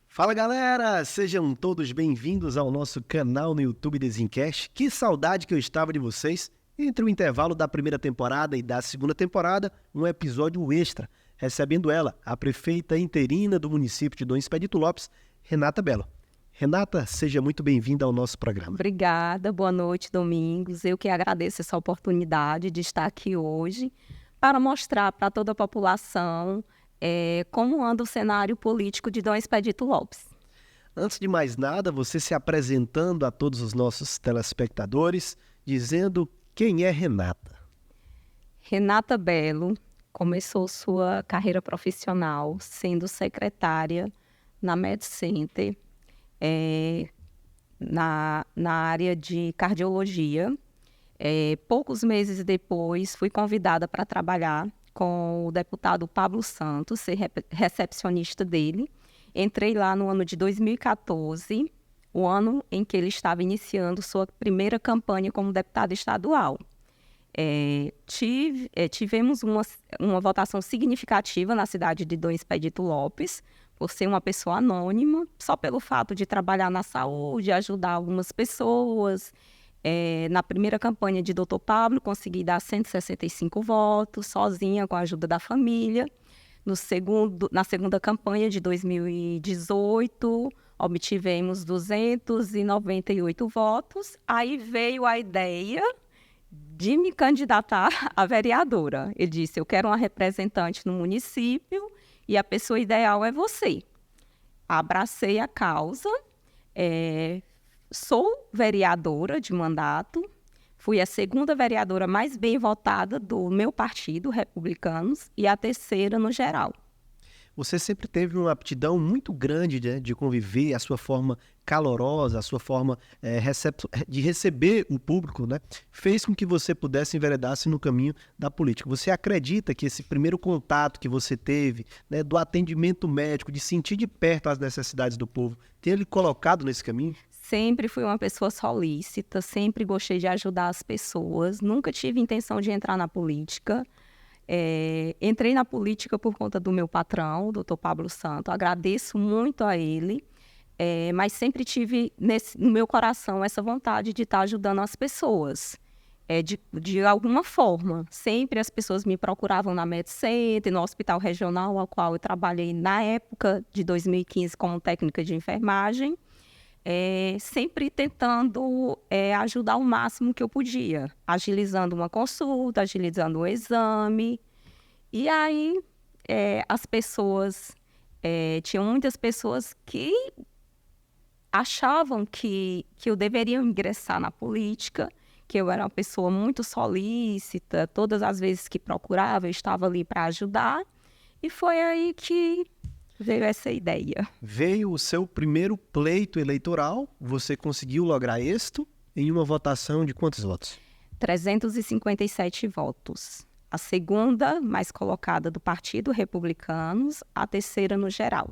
Fala galera, sejam todos bem-vindos ao nosso canal no YouTube Desencast. Que saudade que eu estava de vocês. Entre o intervalo da primeira temporada e da segunda temporada, um episódio extra, recebendo ela, a prefeita interina do município de Dom Expedito Lopes, Renata Bello. Renata, seja muito bem-vinda ao nosso programa. Obrigada, boa noite, Domingos. Eu que agradeço essa oportunidade de estar aqui hoje para mostrar para toda a população como anda o cenário político de Dom Expedito Lopes. Antes de mais nada, você se apresentando a todos os nossos telespectadores, dizendo quem é Renata. Renata Bello começou sua carreira profissional sendo secretária na MedCenter, na área de cardiologia. Poucos meses depois, fui convidada para trabalhar com o deputado Pablo Santos, ser recepcionista dele. Entrei lá no ano de 2014, o ano em que ele estava iniciando sua primeira campanha como deputado estadual. Tivemos uma votação significativa na cidade de Dom Expedito Lopes, por ser uma pessoa anônima, só pelo fato de trabalhar na saúde, ajudar algumas pessoas. Na primeira campanha de Dr. Pablo, consegui dar 165 votos, sozinha, com a ajuda da família. Na segunda campanha de 2018, obtivemos 298 votos. Aí veio a ideia de me candidatar a vereadora. Ele disse, eu quero uma representante no município e a pessoa ideal é você. Abracei a causa. Sou vereadora de mandato, fui a segunda vereadora mais bem votada do meu partido, Republicanos, e a terceira no geral. Você sempre teve uma aptidão muito grande de conviver, a sua forma calorosa, a sua forma de receber o público, né? Fez com que você pudesse enveredar-se no caminho da política. Você acredita que esse primeiro contato que você teve, né, do atendimento médico, de sentir de perto as necessidades do povo, ter ele colocado nesse caminho? Sempre fui uma pessoa solícita, sempre gostei de ajudar as pessoas, nunca tive intenção de entrar na política. Entrei na política por conta do meu patrão, o Dr. Pablo Santos, agradeço muito a ele, mas sempre tive no meu coração essa vontade de estar ajudando as pessoas, de alguma forma. Sempre as pessoas me procuravam na MedCenter, no hospital regional, ao qual eu trabalhei na época de 2015 como técnica de enfermagem, sempre tentando ajudar o máximo que eu podia, agilizando uma consulta, agilizando o exame. E aí, as pessoas, tinham muitas pessoas que achavam que eu deveria ingressar na política, que eu era uma pessoa muito solícita, todas as vezes que procurava, eu estava ali para ajudar. E foi aí que veio essa ideia. Veio o seu primeiro pleito eleitoral, você conseguiu lograr êxito em uma votação de quantos votos? 357 votos. A segunda mais colocada do Partido Republicanos, a terceira no geral.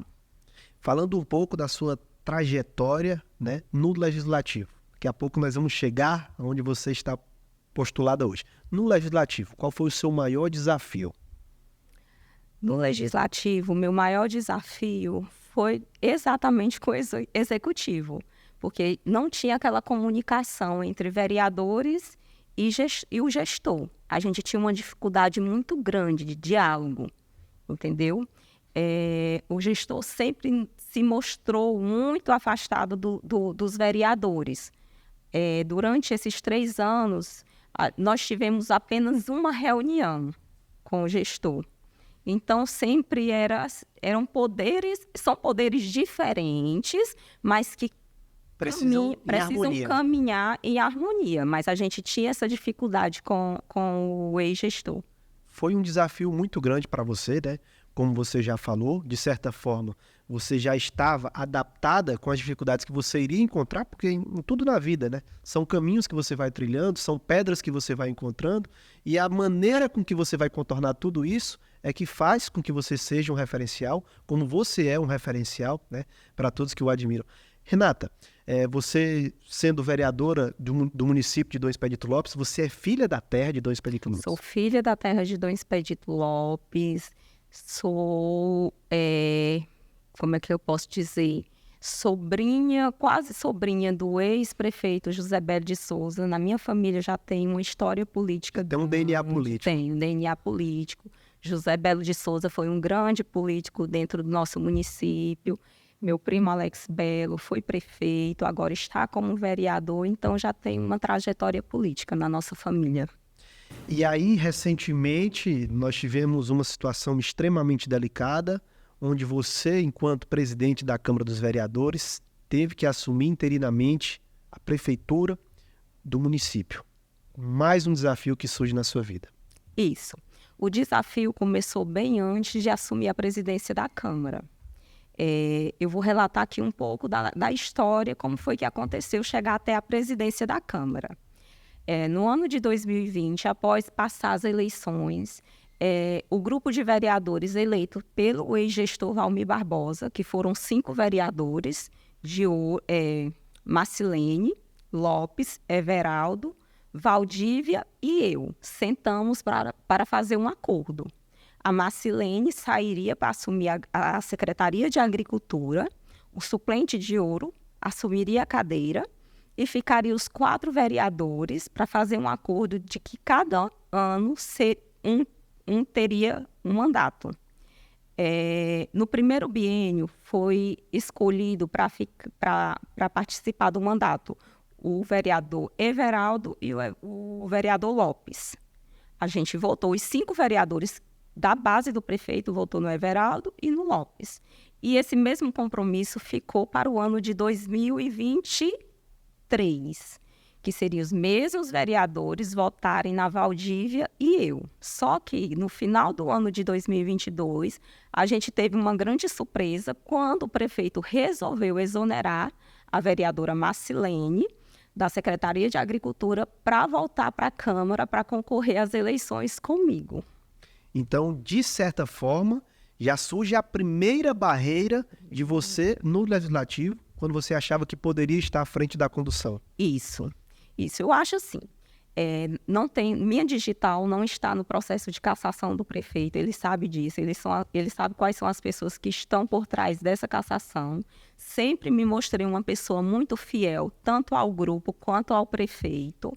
Falando um pouco da sua trajetória, né, no Legislativo. Daqui a pouco nós vamos chegar onde você está postulada hoje. No Legislativo, qual foi o seu maior desafio? No Legislativo, o meu maior desafio foi exatamente com o Executivo, porque não tinha aquela comunicação entre vereadores e o gestor. A gente tinha uma dificuldade muito grande de diálogo, entendeu? O gestor sempre se mostrou muito afastado dos vereadores. Durante esses 3 anos, nós tivemos apenas uma reunião com o gestor. Então, sempre são poderes diferentes, mas que precisam caminhar em harmonia. Mas a gente tinha essa dificuldade com o ex-gestor. Foi um desafio muito grande para você, né? Como você já falou, de certa forma, você já estava adaptada com as dificuldades que você iria encontrar, porque em tudo na vida, né? São caminhos que você vai trilhando, são pedras que você vai encontrando, e a maneira com que você vai contornar tudo isso é que faz com que você seja um referencial, como você é um referencial, né? Para todos que o admiram. Renata, Você, sendo vereadora do município de Dom Expedito Lopes, você é filha da terra de Dom Expedito Lopes? Sou filha da terra de Dom Expedito Lopes, sou, como é que eu posso dizer, sobrinha, quase sobrinha do ex-prefeito José Belo de Souza. Na minha família já tem uma história política. Tem um DNA político. Tem um DNA político. José Belo de Souza foi um grande político dentro do nosso município. Meu primo Alex Belo foi prefeito, agora está como vereador, então já tem uma trajetória política na nossa família. E aí, recentemente, nós tivemos uma situação extremamente delicada, onde você, enquanto presidente da Câmara dos Vereadores, teve que assumir interinamente a prefeitura do município. Mais um desafio que surge na sua vida. Isso. O desafio começou bem antes de assumir a presidência da Câmara. Eu vou relatar aqui um pouco da história, como foi que aconteceu chegar até a presidência da Câmara. No ano de 2020, após passar as eleições, o grupo de vereadores eleito pelo ex-gestor Valmir Barbosa, que foram 5 vereadores, Marcilene, Lopes, Everaldo, Valdívia e eu, sentamos para fazer um acordo. A Marcilene sairia para assumir a Secretaria de Agricultura, o suplente de Ouro assumiria a cadeira e ficariam os 4 vereadores para fazer um acordo de que cada ano teria um mandato. No primeiro biênio foi escolhido para participar do mandato o vereador Everaldo e o vereador Lopes. A gente votou, os 5 vereadores da base do prefeito votou no Everaldo e no Lopes. E esse mesmo compromisso ficou para o ano de 2023, que seriam os mesmos vereadores votarem na Valdívia e eu. Só que no final do ano de 2022, a gente teve uma grande surpresa quando o prefeito resolveu exonerar a vereadora Marcilene da Secretaria de Agricultura para voltar para a Câmara para concorrer às eleições comigo. Então, de certa forma, já surge a primeira barreira de você no Legislativo, quando você achava que poderia estar à frente da condução. Isso. Eu acho assim. Minha Digital não está no processo de cassação do prefeito, ele sabe disso, ele sabe quais são as pessoas que estão por trás dessa cassação. Sempre me mostrei uma pessoa muito fiel, tanto ao grupo quanto ao prefeito.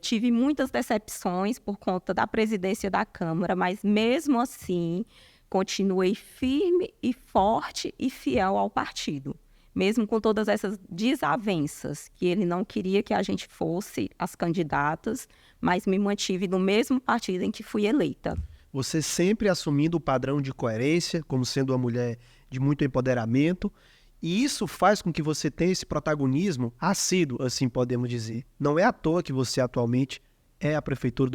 Tive muitas decepções por conta da presidência da Câmara, mas mesmo assim continuei firme e forte e fiel ao partido. Mesmo com todas essas desavenças, que ele não queria que a gente fosse as candidatas, mas me mantive no mesmo partido em que fui eleita. Você sempre assumindo o padrão de coerência, como sendo uma mulher de muito empoderamento, e isso faz com que você tenha esse protagonismo assíduo, assim podemos dizer. Não é à toa que você atualmente é a prefeita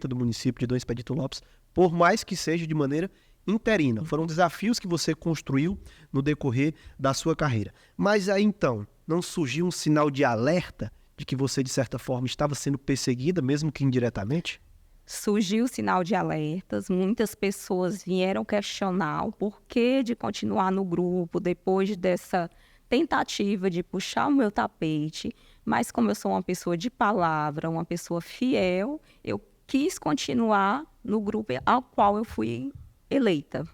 do município de Dom Expedito Lopes, por mais que seja de maneira interina. Foram desafios que você construiu no decorrer da sua carreira. Mas aí então, não surgiu um sinal de alerta de que você, de certa forma, estava sendo perseguida, mesmo que indiretamente? Surgiu o sinal de alertas, muitas pessoas vieram questionar o porquê de continuar no grupo depois dessa tentativa de puxar o meu tapete, mas como eu sou uma pessoa de palavra, uma pessoa fiel, eu quis continuar no grupo ao qual eu fui eleita.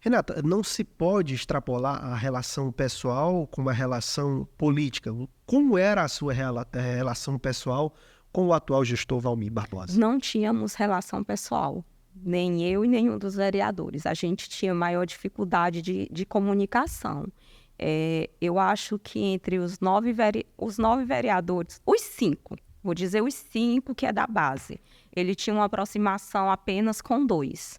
Renata, não se pode extrapolar a relação pessoal com a relação política. Como era a sua relação pessoal com o atual gestor Valmir Barbosa? Não tínhamos relação pessoal, nem eu e nenhum dos vereadores. A gente tinha maior dificuldade de comunicação. Eu acho que entre os 9 vereadores, os 5, vou dizer os 5 que é da base, ele tinha uma aproximação apenas com 2.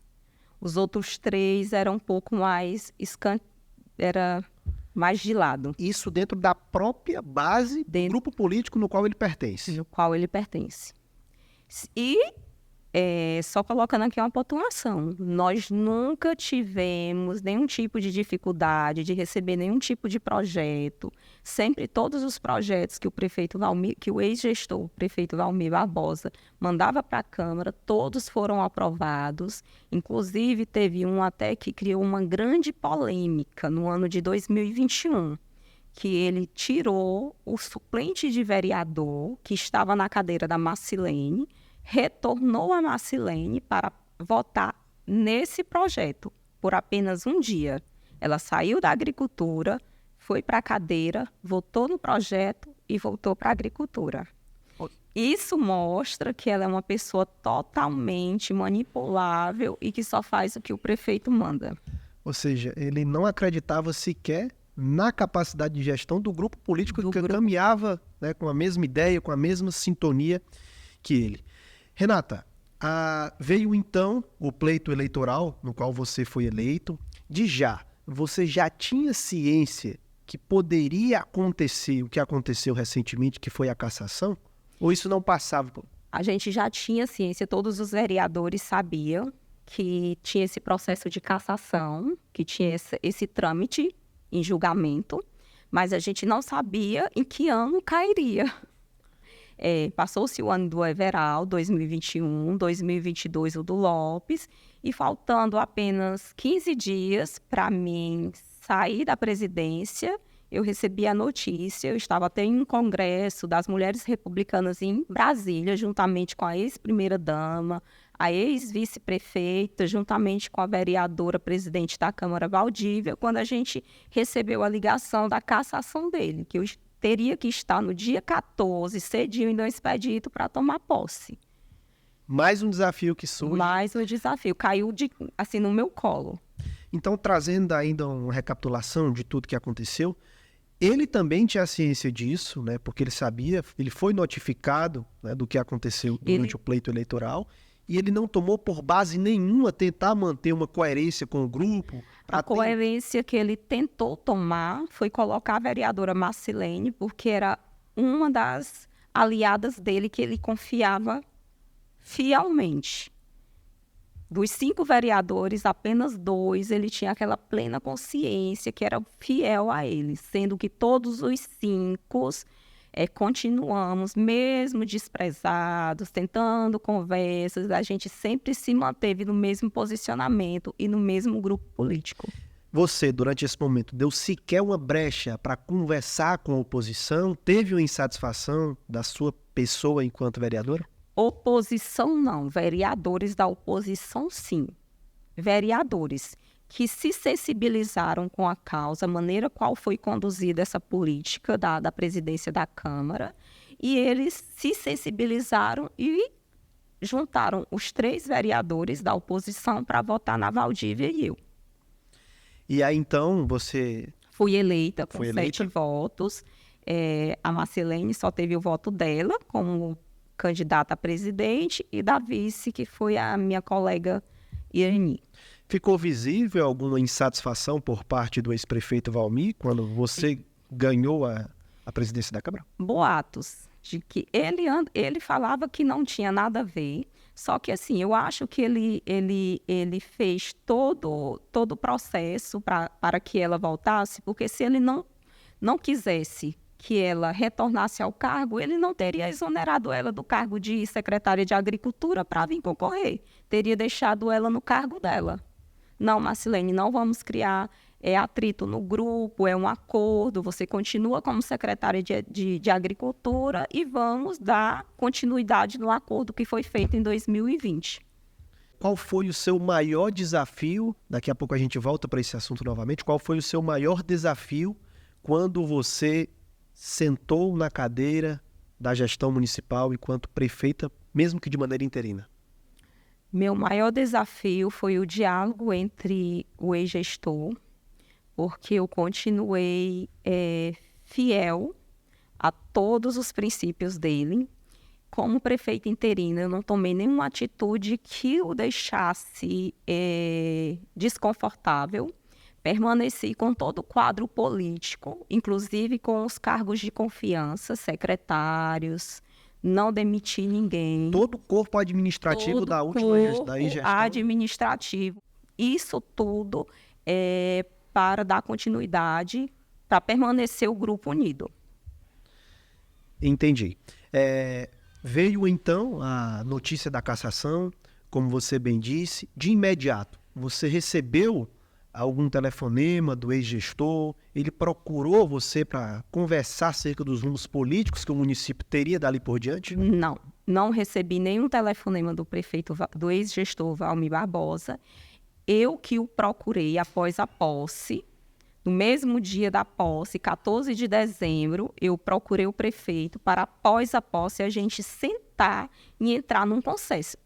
Os outros 3 eram um pouco mais mais de lado. Isso dentro da própria base do grupo político no qual ele pertence. No qual ele pertence. E, só colocando aqui uma pontuação, nós nunca tivemos nenhum tipo de dificuldade de receber nenhum tipo de projeto. Sempre todos os projetos que o ex-gestor, o prefeito Valmir Barbosa, mandava para a Câmara, todos foram aprovados. Inclusive, teve um até que criou uma grande polêmica no ano de 2021, que ele tirou o suplente de vereador que estava na cadeira da Marcilene, retornou a Marcilene para votar nesse projeto por apenas um dia. Ela saiu da agricultura, foi para a cadeira, votou no projeto e voltou para a agricultura. Isso mostra que ela é uma pessoa totalmente manipulável e que só faz o que o prefeito manda. Ou seja, ele não acreditava sequer na capacidade de gestão do grupo político que caminhava, né, com a mesma ideia, com a mesma sintonia que ele. Renata, veio então o pleito eleitoral no qual você foi eleito. Você já tinha ciência que poderia acontecer o que aconteceu recentemente, que foi a cassação? Ou isso não passava? A gente já tinha ciência, todos os vereadores sabiam que tinha esse processo de cassação, que tinha esse trâmite em julgamento, mas a gente não sabia em que ano cairia. Passou-se o ano do Everaldo, 2021, 2022 o do Lopes, e faltando apenas 15 dias para mim sair da presidência, eu recebi a notícia, eu estava até em um congresso das mulheres republicanas em Brasília, juntamente com a ex-primeira-dama, a ex-vice-prefeita, juntamente com a vereadora presidente da Câmara, Valdívia, quando a gente recebeu a ligação da cassação dele, que eu teria que estar no dia 14, cedinho, em um expedito para tomar posse. Mais um desafio que surge. Mais um desafio, caiu assim no meu colo. Então, trazendo ainda uma recapitulação de tudo que aconteceu, ele também tinha ciência disso, né? Porque ele sabia, ele foi notificado, né, do que aconteceu durante o pleito eleitoral, e ele não tomou por base nenhuma tentar manter uma coerência com o grupo. A coerência que ele tentou tomar foi colocar a vereadora Marcilene, porque era uma das aliadas dele que ele confiava fielmente. Dos 5 vereadores, apenas 2, ele tinha aquela plena consciência que era fiel a ele, sendo que todos os 5 continuamos, mesmo desprezados, tentando conversas, a gente sempre se manteve no mesmo posicionamento e no mesmo grupo político. Você, durante esse momento, deu sequer uma brecha para conversar com a oposição? Teve uma insatisfação da sua pessoa enquanto vereadora? Oposição não, vereadores da oposição sim. Vereadores que se sensibilizaram com a causa, a maneira qual foi conduzida essa política da presidência da Câmara, e eles se sensibilizaram e juntaram os 3 vereadores da oposição para votar na Valdívia e eu. E aí então você... Fui eleita com 7 votos, a Marcilene só teve o voto dela como candidata a presidente e da vice, que foi a minha colega Irani. Ficou visível alguma insatisfação por parte do ex-prefeito Valmir quando você ganhou a presidência da Câmara? Boatos de que ele falava que não tinha nada a ver, só que assim, eu acho que ele fez todo o processo para que ela voltasse, porque se ele não quisesse que ela retornasse ao cargo, ele não teria exonerado ela do cargo de secretária de Agricultura para vir concorrer. Teria deixado ela no cargo dela. Não, Marcilene, não vamos criar atrito no grupo, é um acordo, você continua como secretária de Agricultura e vamos dar continuidade no acordo que foi feito em 2020. Qual foi o seu maior desafio? Daqui a pouco a gente volta para esse assunto novamente. Qual foi o seu maior desafio quando você sentou na cadeira da gestão municipal enquanto prefeita, mesmo que de maneira interina? Meu maior desafio foi o diálogo entre o ex-gestor, porque eu continuei fiel a todos os princípios dele. Como prefeita interina, eu não tomei nenhuma atitude que o deixasse desconfortável. Permaneci com todo o quadro político, inclusive com os cargos de confiança, secretários, não demiti ninguém. Todo o corpo administrativo da gestão? Administrativo. Isso tudo para dar continuidade, para permanecer o grupo unido. Entendi. Veio então a notícia da cassação, como você bem disse, de imediato. Você recebeu algum telefonema do ex-gestor? Ele procurou você para conversar acerca dos rumos políticos que o município teria dali por diante? Não recebi nenhum telefonema do prefeito, do ex-gestor Valmir Barbosa. Eu que o procurei após a posse. No mesmo dia da posse, 14 de dezembro, eu procurei o prefeito para, após a posse, a gente sentar e entrar num consenso.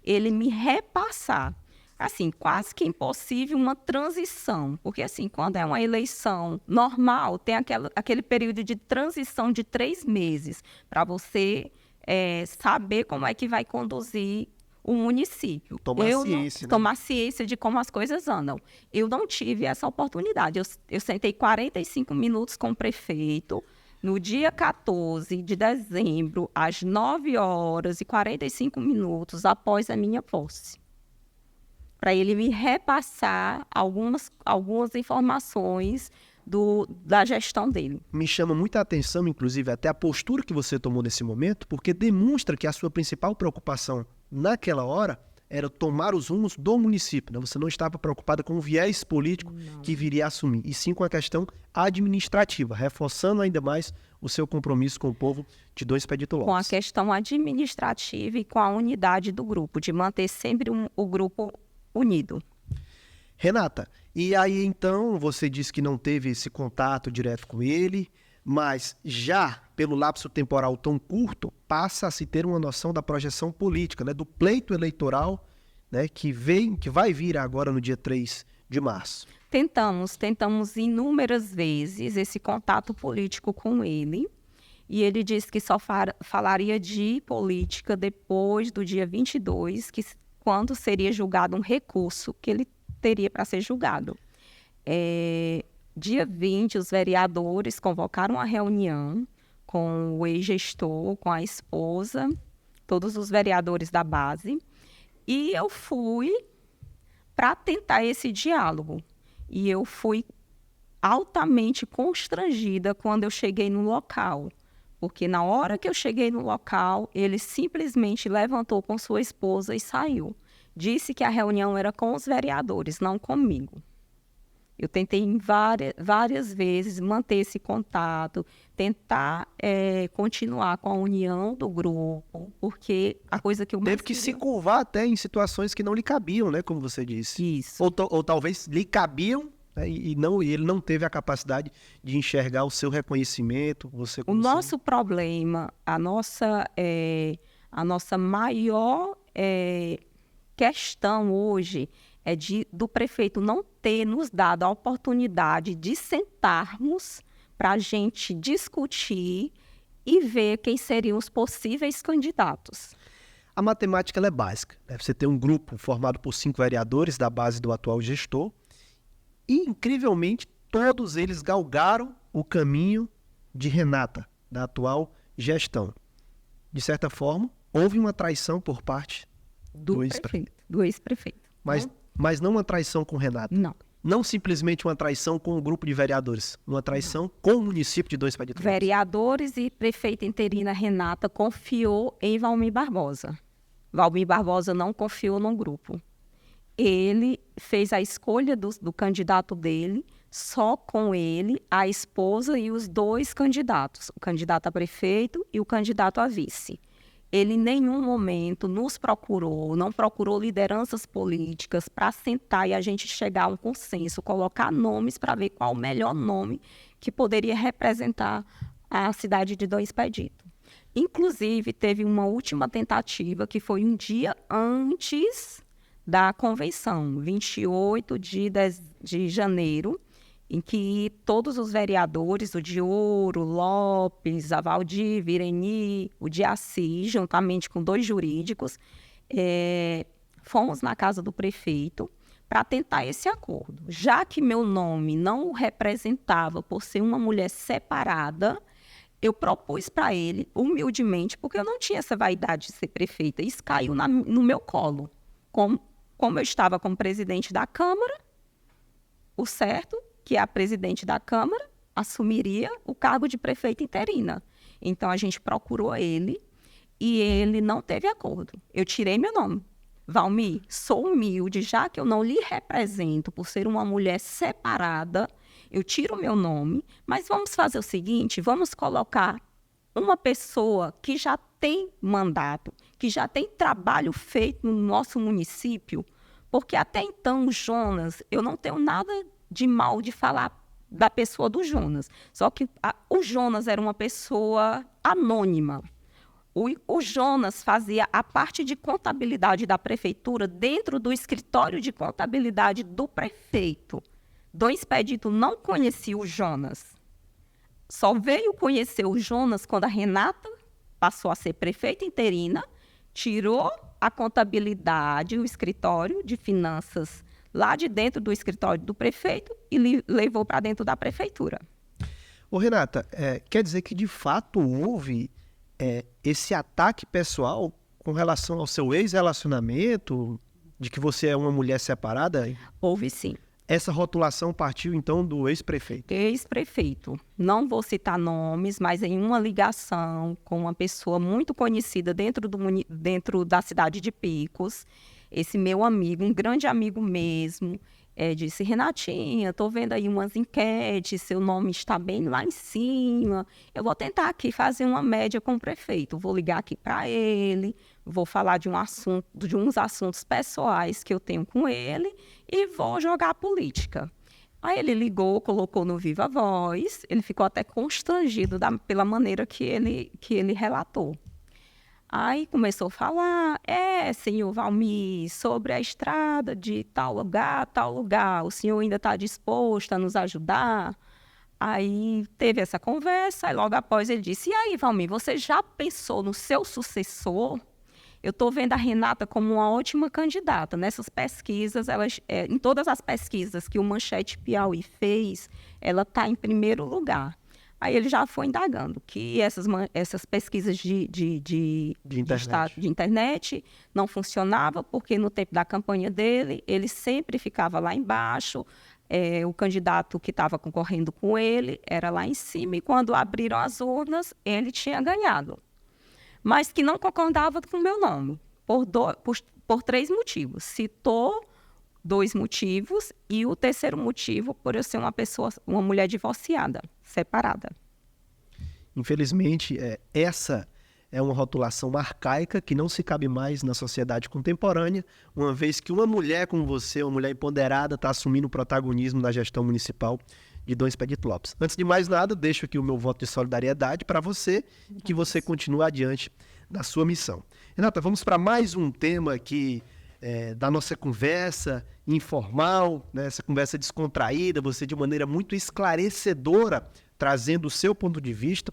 Ele me repassar. Assim, quase que impossível uma transição. Porque, assim, quando é uma eleição normal, tem aquele período de transição de 3 meses para você saber como é que vai conduzir o município. Tomar ciência de como as coisas andam. Eu não tive essa oportunidade. Eu sentei 45 minutos com o prefeito no dia 14 de dezembro, às 9h45 após a minha posse, para ele me repassar algumas informações da gestão dele. Me chama muita atenção, inclusive, até a postura que você tomou nesse momento, porque demonstra que a sua principal preocupação naquela hora era tomar os rumos do município, né? Você não estava preocupada com o viés político que viria a assumir, e sim com a questão administrativa, reforçando ainda mais o seu compromisso com o povo de Dom Expedito Lopes. Com a questão administrativa e com a unidade do grupo, de manter sempre o grupo unido. Renata, e aí então você disse que não teve esse contato direto com ele, mas já pelo lapso temporal tão curto, passa a se ter uma noção da projeção política, né, do pleito eleitoral, né, que vai vir agora no dia 3 de março. Tentamos inúmeras vezes esse contato político com ele, e ele disse que só falaria de política depois do dia 22, quando seria julgado um recurso que ele teria para ser julgado. Dia 20, os vereadores convocaram uma reunião com o ex-gestor, com a esposa, todos os vereadores da base, e eu fui para tentar esse diálogo. E eu fui altamente constrangida quando eu cheguei no local, porque na hora que eu cheguei no local, ele simplesmente levantou com sua esposa e saiu. Disse que a reunião era com os vereadores, não comigo. Eu tentei várias vezes manter esse contato, tentar continuar com a união do grupo, porque a coisa que eu mais teve que se curvar até em situações que não lhe cabiam, né, como você disse. Isso. Ou talvez lhe cabiam, né, e ele não teve a capacidade de enxergar o seu reconhecimento. O nosso problema, a nossa maior questão hoje é do prefeito não ter nos dado a oportunidade de sentarmos para a gente discutir e ver quem seriam os possíveis candidatos. A matemática ela é básica, né? Você tem um grupo formado por 5 vereadores da base do atual gestor e, incrivelmente, todos eles galgaram o caminho de Renata, da atual gestão. De certa forma, houve uma traição por parte do ex-prefeito. Mas não uma traição com Renata. Não. Não simplesmente uma traição com o grupo de vereadores. Uma traição com o município de Dom Expedito Lopes. Vereadores e prefeita interina Renata confiou em Valmir Barbosa. Valmir Barbosa não confiou no grupo. Ele fez a escolha do candidato dele, só com ele, a esposa e os 2 candidatos. O candidato a prefeito e o candidato a vice. Ele em nenhum momento nos procurou, não procurou lideranças políticas para sentar e a gente chegar a um consenso, colocar nomes para ver qual o melhor nome que poderia representar a cidade de Dom Expedito. Inclusive, teve uma última tentativa, que foi um dia antes da convenção, 28 de janeiro, em que todos os vereadores, o Diouro, Lopes, a Valdívia, Ireni, o Diaci, juntamente com 2 jurídicos, fomos na casa do prefeito para tentar esse acordo. Já que meu nome não o representava por ser uma mulher separada, eu propus para ele, humildemente, porque eu não tinha essa vaidade de ser prefeita, isso caiu no meu colo. Como eu estava como presidente da Câmara, o certo, que a presidente da Câmara assumiria o cargo de prefeita interina. Então, a gente procurou ele e ele não teve acordo. Eu tirei meu nome. Valmir, sou humilde, já que eu não lhe represento por ser uma mulher separada, eu tiro o meu nome, mas vamos fazer o seguinte, vamos colocar uma pessoa que já tem mandato, que já tem trabalho feito no nosso município, porque até então o Jonas, eu não tenho nada de mal de falar da pessoa do Jonas, só que o Jonas era uma pessoa anônima. O Jonas fazia a parte de contabilidade da prefeitura dentro do escritório de contabilidade do prefeito. Dom Expedito não conhecia o Jonas. Só veio conhecer o Jonas quando a Renata passou a ser prefeita interina, tirou a contabilidade, o escritório de finanças lá de dentro do escritório do prefeito e levou para dentro da prefeitura. Ô, Renata, quer dizer que de fato houve esse ataque pessoal com relação ao seu ex-relacionamento, de que você é uma mulher separada? Houve sim. Essa rotulação partiu, então, do ex-prefeito? Ex-prefeito. Não vou citar nomes, mas em uma ligação com uma pessoa muito conhecida dentro da cidade de Picos, esse meu amigo, um grande amigo mesmo, disse, Renatinha, estou vendo aí umas enquetes, seu nome está bem lá em cima, eu vou tentar aqui fazer uma média com o prefeito, vou ligar aqui para ele, vou falar de uns assuntos pessoais que eu tenho com ele e vou jogar a política. Aí ele ligou, colocou no Viva Voz, ele ficou até constrangido pela maneira que ele relatou. Aí começou a falar, senhor Valmir, sobre a estrada de tal lugar, o senhor ainda está disposto a nos ajudar? Aí teve essa conversa, e logo após ele disse, e aí, Valmir, você já pensou no seu sucessor? Eu estou vendo a Renata como uma ótima candidata. Nessas pesquisas, em todas as pesquisas que o Manchete Piauí fez, ela está em primeiro lugar. Aí ele já foi indagando que essas pesquisas de internet não funcionavam, porque no tempo da campanha dele, ele sempre ficava lá embaixo, o candidato que estava concorrendo com ele era lá em cima, e quando abriram as urnas, ele tinha ganhado. Mas que não concordava com o meu nome, por 3 motivos. Citou 2 motivos, e o terceiro motivo por eu ser uma mulher divorciada, separada. Infelizmente, essa é uma rotulação arcaica que não se cabe mais na sociedade contemporânea, uma vez que uma mulher como você, uma mulher empoderada, está assumindo o protagonismo na gestão municipal de Dom Expedito Lopes. Antes de mais nada, deixo aqui o meu voto de solidariedade para você e que você continue adiante na sua missão. Renata, vamos para mais um tema aqui da nossa conversa informal, né? Essa conversa descontraída, você de maneira muito esclarecedora, trazendo o seu ponto de vista.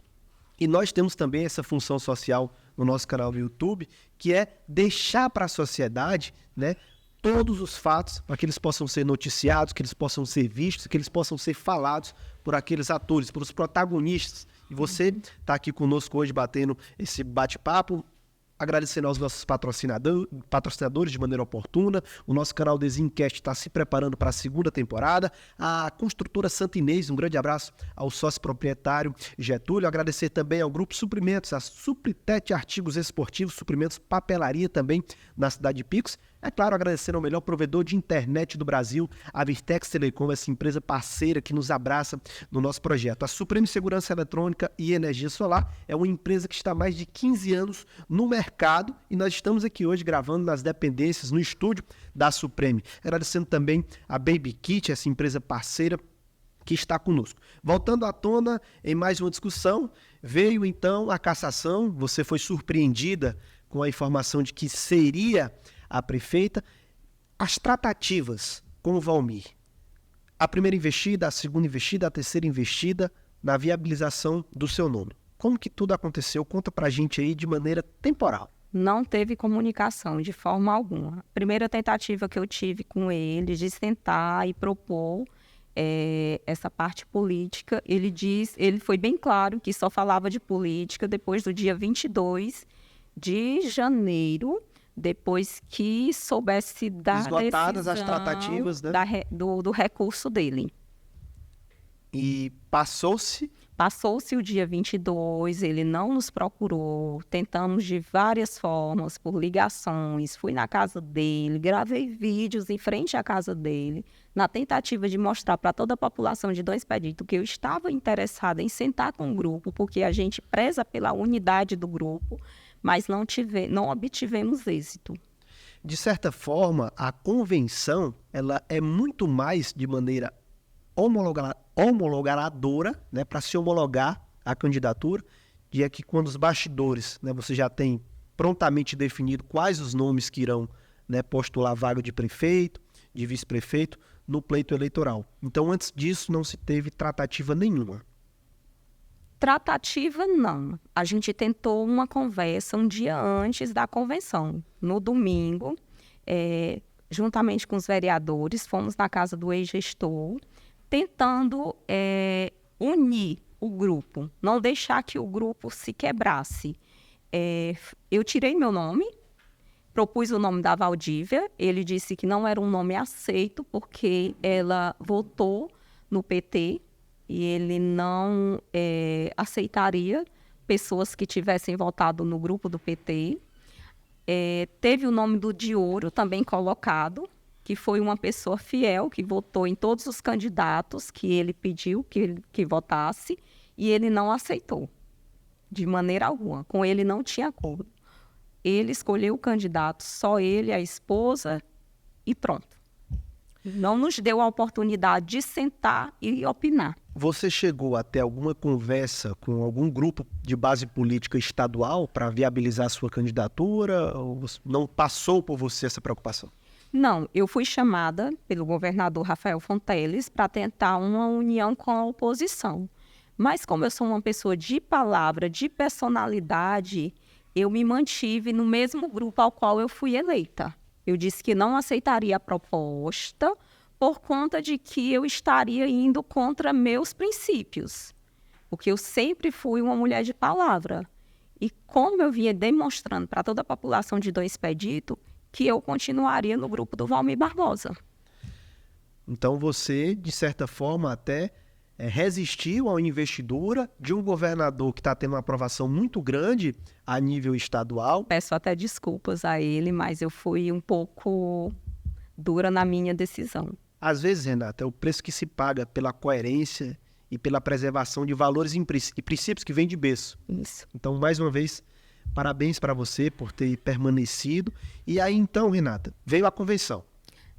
E nós temos também essa função social no nosso canal do YouTube, que é deixar para a sociedade, né, todos os fatos para que eles possam ser noticiados, que eles possam ser vistos, que eles possam ser falados por aqueles atores, por os protagonistas. E você está aqui conosco hoje batendo esse bate-papo, agradecendo aos nossos patrocinadores de maneira oportuna. O nosso canal Desencast está se preparando para a segunda temporada. A construtora Santa Inês, um grande abraço ao sócio proprietário Getúlio. Agradecer também ao Grupo Suprimentos, a Supritete Artigos Esportivos, suprimentos, papelaria também na cidade de Picos. É claro, agradecer ao melhor provedor de internet do Brasil, a Virtex Telecom, essa empresa parceira que nos abraça no nosso projeto. A Supreme Segurança Eletrônica e Energia Solar é uma empresa que está há mais de 15 anos no mercado e nós estamos aqui hoje gravando nas dependências, no estúdio da Supreme. Agradecendo também a Baby Kit, essa empresa parceira que está conosco. Voltando à tona, em mais uma discussão, veio então a cassação, você foi surpreendida com a informação de que seria a prefeita, as tratativas com o Valmir. A primeira investida, a segunda investida, a terceira investida na viabilização do seu nome. Como que tudo aconteceu? Conta pra gente aí de maneira temporal. Não teve comunicação de forma alguma. A primeira tentativa que eu tive com ele de sentar e propor essa parte política, ele foi bem claro que só falava de política depois do dia 22 de janeiro, depois que soubesse da esgotadas as decisão tratativas, né? do recurso dele. E passou-se Passou-se o dia 22, ele não nos procurou, tentamos de várias formas, por ligações, fui na casa dele, gravei vídeos em frente à casa dele, na tentativa de mostrar para toda a população de Dom Expedito que eu estava interessada em sentar com o grupo, porque a gente preza pela unidade do grupo, mas não obtivemos êxito. De certa forma, a convenção ela é muito mais de maneira homologadora, né, para se homologar a candidatura, e é que quando os bastidores, né, você já tem prontamente definido quais os nomes que irão, né, postular a vaga de prefeito, de vice-prefeito, no pleito eleitoral. Então, antes disso, não se teve tratativa nenhuma. Tratativa, não. A gente tentou uma conversa um dia antes da convenção. No domingo, juntamente com os vereadores, fomos na casa do ex-gestor, tentando unir o grupo, não deixar que o grupo se quebrasse. Eu tirei meu nome, propus o nome da Valdívia, ele disse que não era um nome aceito, porque ela votou no PT e ele não aceitaria pessoas que tivessem votado no grupo do PT. Teve o nome do Dioro também colocado, que foi uma pessoa fiel, que votou em todos os candidatos que ele pediu que votasse, e ele não aceitou, de maneira alguma. Com ele não tinha acordo. Ele escolheu o candidato, só ele, a esposa, e pronto. Não nos deu a oportunidade de sentar e opinar. Você chegou até alguma conversa com algum grupo de base política estadual para viabilizar a sua candidatura? Ou não passou por você essa preocupação? Não, eu fui chamada pelo governador Rafael Fonteles para tentar uma união com a oposição. Mas como eu sou uma pessoa de palavra, de personalidade, eu me mantive no mesmo grupo ao qual eu fui eleita. Eu disse que não aceitaria a proposta por conta de que eu estaria indo contra meus princípios. Porque eu sempre fui uma mulher de palavra. E como eu vinha demonstrando para toda a população de Dom Expedito, que eu continuaria no grupo do Valmir Barbosa. Então você, de certa forma, até resistiu à investidura de um governador que está tendo uma aprovação muito grande a nível estadual. Peço até desculpas a ele, mas eu fui um pouco dura na minha decisão. Às vezes, Renata, é o preço que se paga pela coerência e pela preservação de valores e princípios que vêm de berço. Isso. Então, mais uma vez, parabéns para você por ter permanecido. E aí, então, Renata, veio a convenção.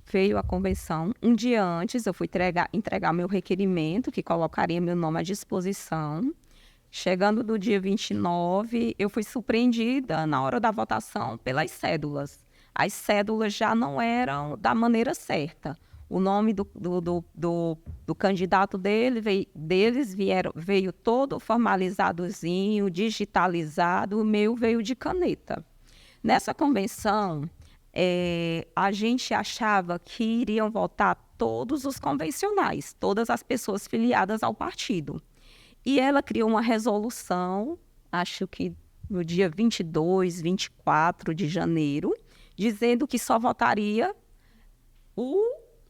Veio a convenção. Um dia antes, eu fui entregar meu requerimento, que colocaria meu nome à disposição. Chegando no dia 29, eu fui surpreendida, na hora da votação, pelas cédulas. As cédulas já não eram da maneira certa. O nome do candidato deles veio todo formalizadozinho, digitalizado, o meu veio de caneta. Nessa convenção, a gente achava que iriam votar todos os convencionais, todas as pessoas filiadas ao partido. E ela criou uma resolução, acho que no dia 22, 24 de janeiro, dizendo que só votaria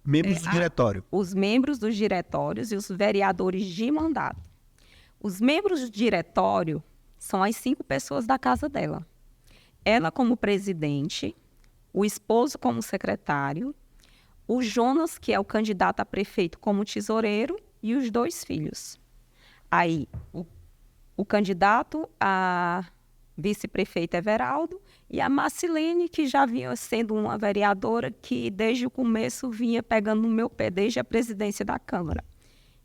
membros do diretório. Os membros dos diretórios e os vereadores de mandato. Os membros do diretório são as 5 pessoas da casa dela. Ela como presidente, o esposo como secretário, o Jonas, que é o candidato a prefeito, como tesoureiro, e os 2 filhos. Aí, o candidato a vice-prefeito Everaldo e a Marcilene, que já vinha sendo uma vereadora que desde o começo vinha pegando no meu pé, desde a presidência da Câmara.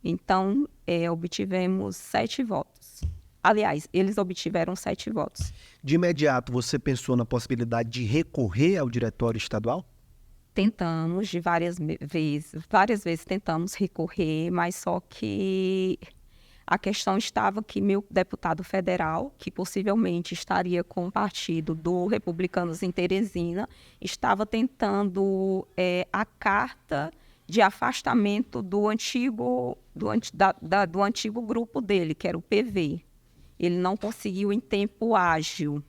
Então, obtivemos 7 votos. Aliás, eles obtiveram 7 votos. De imediato, você pensou na possibilidade de recorrer ao diretório estadual? Tentamos de várias vezes tentamos recorrer, mas só que a questão estava que meu deputado federal, que possivelmente estaria com o partido do Republicanos em Teresina, estava tentando a carta de afastamento do antigo grupo dele, que era o PV. Ele não conseguiu em tempo ágil.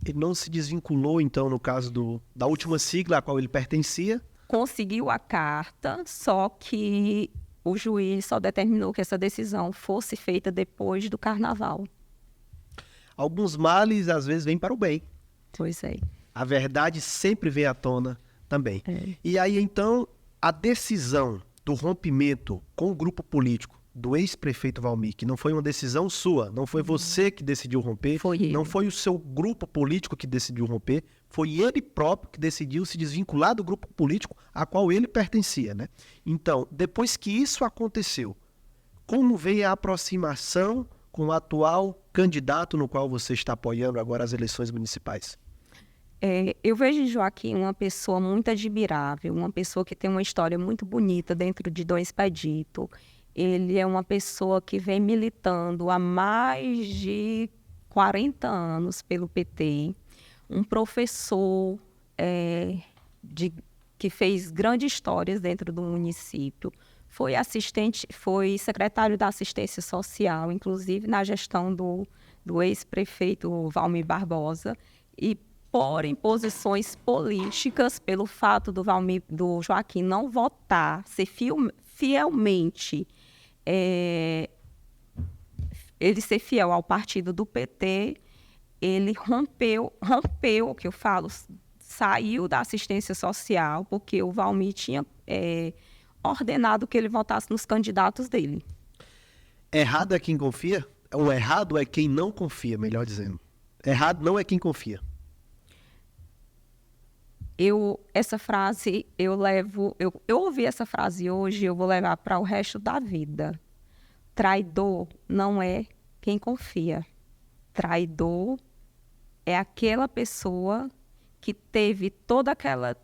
Ele não se desvinculou, então, no caso da última sigla a qual ele pertencia? Conseguiu a carta, só que o juiz só determinou que essa decisão fosse feita depois do carnaval. Alguns males, às vezes, vêm para o bem. Pois é. A verdade sempre vem à tona também. E aí, então, a decisão do rompimento com o grupo político do ex-prefeito Valmir, que não foi uma decisão sua, não foi você que decidiu romper, Foi ele. não foi o seu grupo político que decidiu romper, foi ele próprio que decidiu se desvincular do grupo político a qual ele pertencia, né? Então, depois que isso aconteceu, como veio a aproximação com o atual candidato no qual você está apoiando agora as eleições municipais? Eu vejo em Joaquim uma pessoa muito admirável, uma pessoa que tem uma história muito bonita dentro de Dom Expedito. Ele é uma pessoa que vem militando há mais de 40 anos pelo PT, um professor que fez grandes histórias dentro do município, foi secretário da assistência social, inclusive na gestão do ex-prefeito Valmir Barbosa, e por imposições políticas, pelo fato do Joaquim não votar, ser fielmente, ele ser fiel ao partido do PT, ele rompeu o que eu falo, saiu da assistência social, porque o Valmir tinha ordenado que ele votasse nos candidatos dele. Errado é quem confia? O errado é quem não confia, melhor dizendo. Errado não é quem confia. Essa frase, eu ouvi essa frase hoje, eu vou levar para o resto da vida. Traidor não é quem confia. Traidor é aquela pessoa que teve toda aquela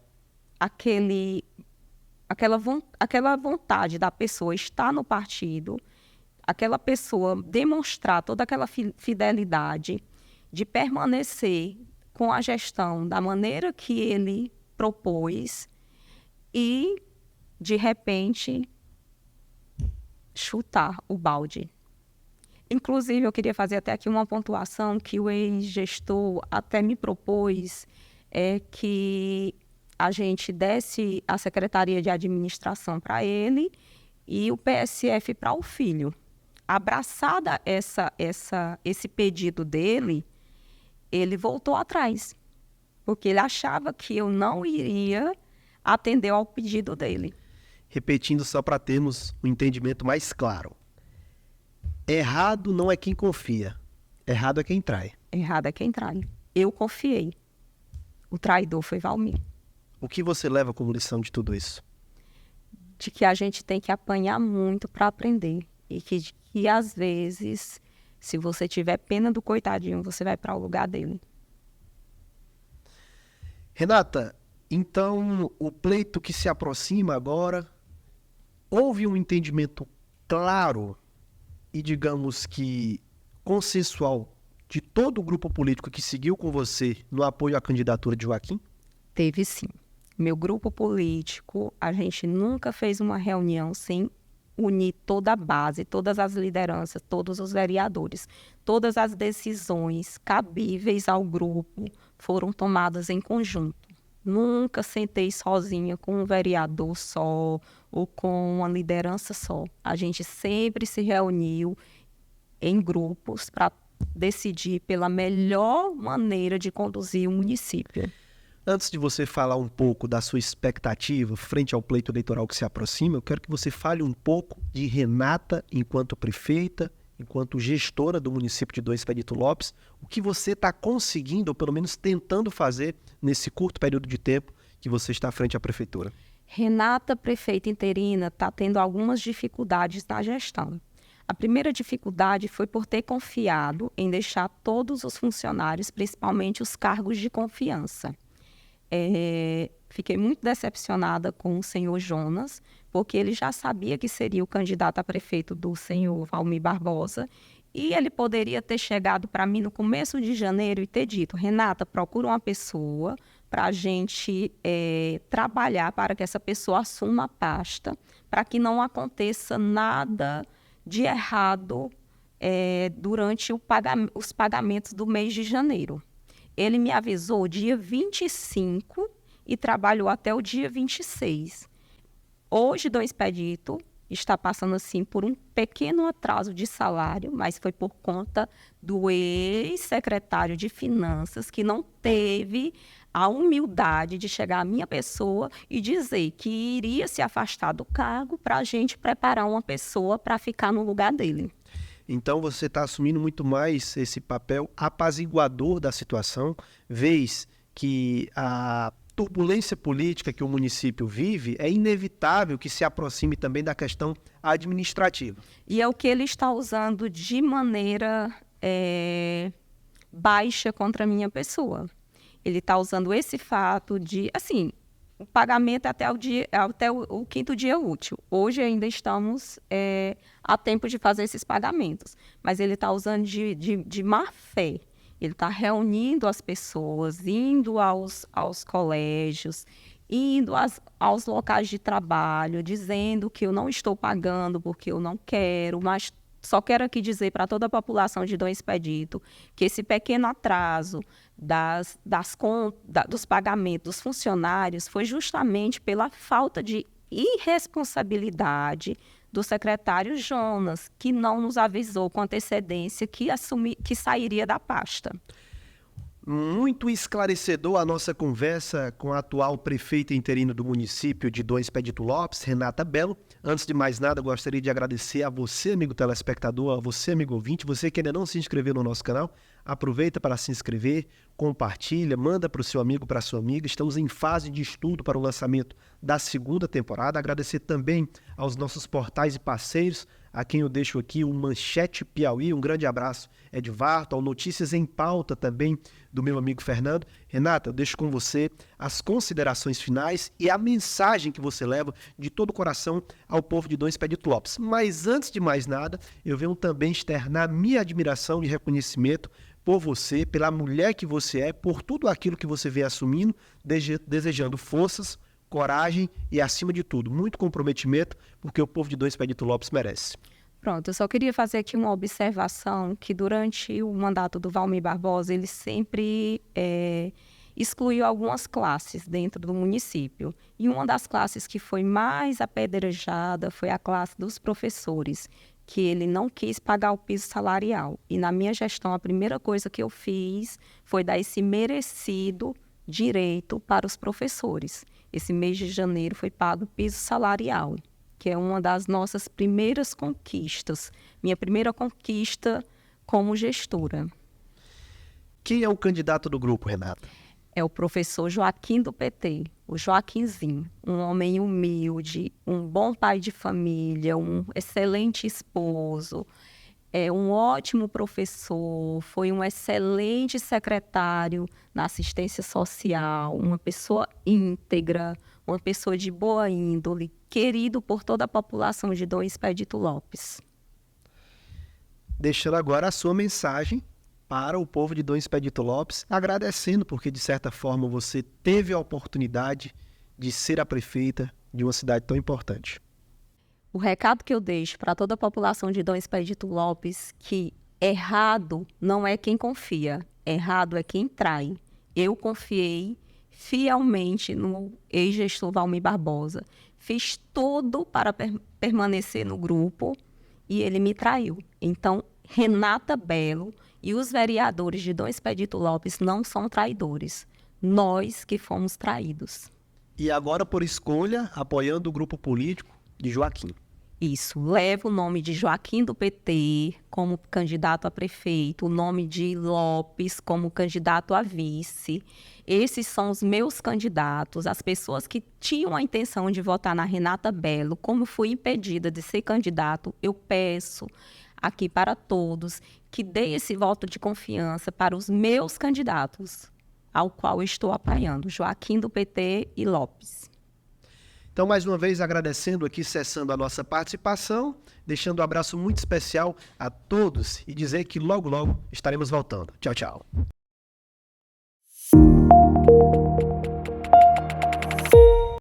vontade da pessoa estar no partido, aquela pessoa demonstrar toda aquela fidelidade de permanecer com a gestão da maneira que ele propôs e, de repente, chutar o balde. Inclusive, eu queria fazer até aqui uma pontuação que o ex-gestor até me propôs, que a gente desse a Secretaria de Administração para ele e o PSF para o filho. Abraçada esse pedido dele, ele voltou atrás, porque ele achava que eu não iria atender ao pedido dele. Repetindo só para termos um entendimento mais claro. Errado não é quem confia, errado é quem trai. Errado é quem trai. Eu confiei. O traidor foi Valmir. O que você leva como lição de tudo isso? De que a gente tem que apanhar muito para aprender. E que às vezes, se você tiver pena do coitadinho, você vai para o lugar dele. Renata, então o pleito que se aproxima agora, houve um entendimento claro e, digamos que, consensual de todo o grupo político que seguiu com você no apoio à candidatura de Joaquim? Teve sim. Meu grupo político, a gente nunca fez uma reunião sem unir toda a base, todas as lideranças, todos os vereadores. Todas as decisões cabíveis ao grupo foram tomadas em conjunto. Nunca sentei sozinha com um vereador só ou com uma liderança só. A gente sempre se reuniu em grupos para decidir pela melhor maneira de conduzir o município. Antes de você falar um pouco da sua expectativa frente ao pleito eleitoral que se aproxima, eu quero que você fale um pouco de Renata enquanto prefeita, enquanto gestora do município de Dom Expedito Lopes, o que você está conseguindo, ou pelo menos tentando fazer nesse curto período de tempo que você está à frente à prefeitura. Renata, prefeita interina, está tendo algumas dificuldades na gestão. A primeira dificuldade foi por ter confiado em deixar todos os funcionários, principalmente os cargos de confiança. Fiquei muito decepcionada com o senhor Jonas, porque ele já sabia que seria o candidato a prefeito do senhor Valmir Barbosa, e ele poderia ter chegado para mim no começo de janeiro e ter dito: Renata, procura uma pessoa para a gente trabalhar para que essa pessoa assuma a pasta, para que não aconteça nada de errado durante os pagamentos do mês de janeiro. Ele me avisou dia 25 e trabalhou até o dia 26. Hoje, Dom Expedito está passando assim por um pequeno atraso de salário, mas foi por conta do ex-secretário de Finanças que não teve a humildade de chegar à minha pessoa e dizer que iria se afastar do cargo para a gente preparar uma pessoa para ficar no lugar dele. Então você está assumindo muito mais esse papel apaziguador da situação, vez que a turbulência política que o município vive é inevitável que se aproxime também da questão administrativa. E é o que ele está usando de maneira baixa contra a minha pessoa. Ele está usando esse fato de, assim, o pagamento até o quinto dia útil. Hoje ainda estamos a tempo de fazer esses pagamentos, mas ele está usando de má fé. Ele está reunindo as pessoas, indo aos colégios, indo aos locais de trabalho, dizendo que eu não estou pagando porque eu não quero, mas só quero aqui dizer para toda a população de Dom Expedito que esse pequeno atraso dos pagamentos dos funcionários foi justamente pela falta de irresponsabilidade do secretário Jonas, que não nos avisou com antecedência que sairia da pasta. Muito esclarecedor a nossa conversa com a atual prefeita interina do município de Dom Expedito Lopes, Renata Bello. Antes de mais nada, gostaria de agradecer a você, amigo telespectador, a você, amigo ouvinte, você que ainda não se inscreveu no nosso canal, aproveita para se inscrever, compartilha, manda para o seu amigo, para a sua amiga. Estamos em fase de estudo para o lançamento da segunda temporada. Agradecer também aos nossos portais e parceiros, a quem eu deixo aqui o Manchete Piauí. Um grande abraço, Edvardo, ao Notícias em Pauta também, do meu amigo Fernando. Renata, eu deixo com você as considerações finais e a mensagem que você leva de todo o coração ao povo de Dom Expedito Lopes. Mas antes de mais nada, eu venho também externar minha admiração e reconhecimento por você, pela mulher que você é, por tudo aquilo que você vem assumindo, desejando forças, coragem e, acima de tudo, muito comprometimento, porque o povo de Dom Expedito Lopes merece. Pronto, eu só queria fazer aqui uma observação que durante o mandato do Valmir Barbosa, ele sempre excluiu algumas classes dentro do município. E uma das classes que foi mais apedrejada foi a classe dos professores, que ele não quis pagar o piso salarial. E na minha gestão, a primeira coisa que eu fiz foi dar esse merecido direito para os professores. Esse mês de janeiro foi pago o piso salarial, que é uma das nossas primeiras conquistas. Minha primeira conquista como gestora. Quem é o candidato do grupo, Renata? É o professor Joaquim do PT, o Joaquinzinho, um homem humilde, um bom pai de família, um excelente esposo, um ótimo professor, foi um excelente secretário na assistência social, uma pessoa íntegra, uma pessoa de boa índole, querido por toda a população de Dom Expedito Lopes. Deixando agora a sua mensagem para o povo de Dom Expedito Lopes, agradecendo porque, de certa forma, você teve a oportunidade de ser a prefeita de uma cidade tão importante. O recado que eu deixo para toda a população de Dom Expedito Lopes, que errado não é quem confia, errado é quem trai. Eu confiei fielmente no ex-gestor Valmir Barbosa, fiz tudo para permanecer no grupo e ele me traiu. Então, Renata Bello e os vereadores de Dom Expedito Lopes não são traidores. Nós que fomos traídos. E agora, por escolha, apoiando o grupo político de Joaquim. Isso, leva o nome de Joaquim do PT como candidato a prefeito, o nome de Lopes como candidato a vice. Esses são os meus candidatos, as pessoas que tinham a intenção de votar na Renata Bello. Como fui impedida de ser candidato, eu peço aqui para todos que deem esse voto de confiança para os meus candidatos, ao qual estou apoiando, Joaquim do PT e Lopes. Então, mais uma vez, agradecendo aqui, cessando a nossa participação, deixando um abraço muito especial a todos e dizer que logo, logo estaremos voltando. Tchau, tchau.